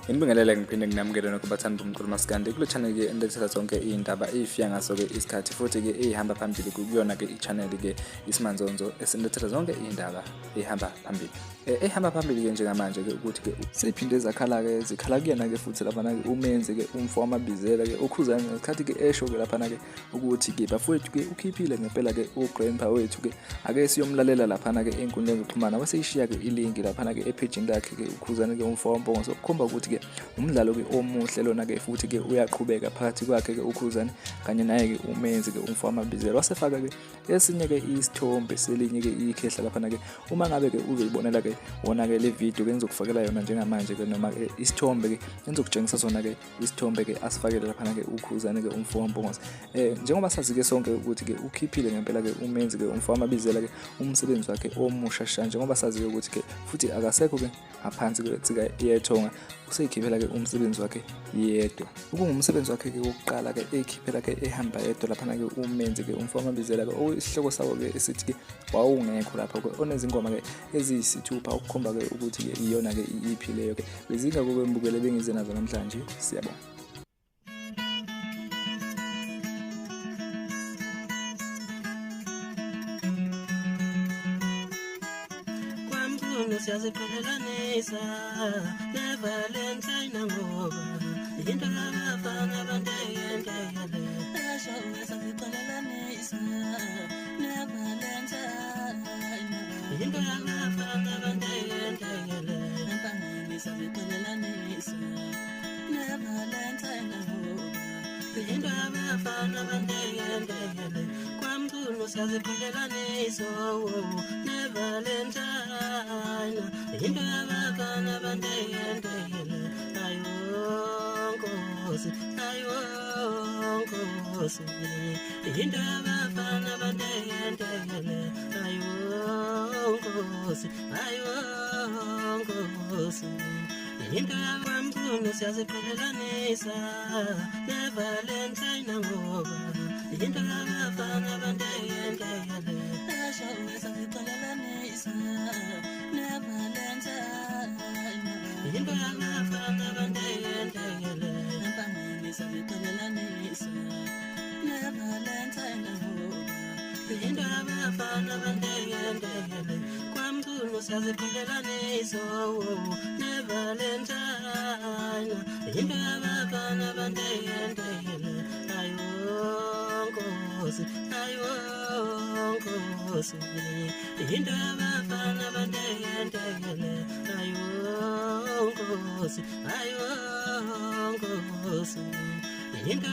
Ngibingelele ngiphinde nginamukele nokubathanda bomculo maskandi kule channel ke endethela zonke izindaba ezifika ngaso ke isikhathi futhi ke ehamba phambili kuyona ke i-channel ke Esimanzonzo esindethela zonke izindaba ehamba phambili. Ehamba phambili ke njengamanje ke ukuthi ke siphinde zakhala ke zikhala kuyena ke futhi lapha ke umenzi ke umfo wamabizela ke ukhuzani ngesikhathi ke esho ke lapha ke ukuthi ke bafowethu ke ukhiphile ngempela ke ugrandpa wethu ke ake siyomlalela lapha ke enkundleni zokuxhumana waseyishiya ke ilink lapha ke epage lakhe ke ukhuzani ke umfo wambongo sokukhomba ukuthi ke umdlalo ke omuhle lona ke futhi ke uyaqhubeka phakathi kwakhe ke ukhuzani kanye naye ke umenzi ke umfo wamabizela wasefaka ke esinye ke isithombe selinye ke ikhehla lapha ke uma ngabe ke uzoyibonela ke wona ke le video ke ngizokufakela yona njengamanje ke noma ke isithombe ke ngizokutshengisa sona ke isithombe ke asifakele lapha ke ukhuzani ke umfo wambongo njengoba sazi ke sonke ukuthi ke ukhiphile ngempela ke umenzi ke umfo wamabizela ke umsebenzi wakhe omusha shanje ngoba sazi ke ukuthi ke futhi akasekho ke ngaphansi ke tsika yethonga useyikhiphela ke umsebenzi wakhe yedwa ukungumsebenzi wakhe ke wokuqala ke ekhiphela ke ehamba yedwa lapha ke umenzi ke umfo wamabizela ke isihloko sawo ke esithi ke wawungekho lapha ke onezingoma ke eziyisithupha ukukhomba ke ukuthi ke iyona ke iEP leyo ke bezinga kube mbukele bengize nazo namhlanje siyabonga. Siyaziphelelisa nevalentine ngoba into yabafana bandeyendele esho siyaziphelelisa nevalentine into yabafana bandeyendele empangeni siyaziphelelisa nevalentine ngoba into yabafana bandeyendele kwamculo siyaziphelelisa nevalentine into yabafana bandeyendele ayonkosi into yabafana bandeyendele ayonkosi into yabamculo siyaziphelelisa nevalentine ngoba into yabafana bandeyendele esho siyaziphelelisa into yabafana bandeyendele empangeni siyaziphelelisa nevalentine ngoba into yabafana bandeyendele kwamculo siyaziphelelisa nevalentine into yabafana bandeyendele ayonkosi into yabafana bandeyendele ayonkosi into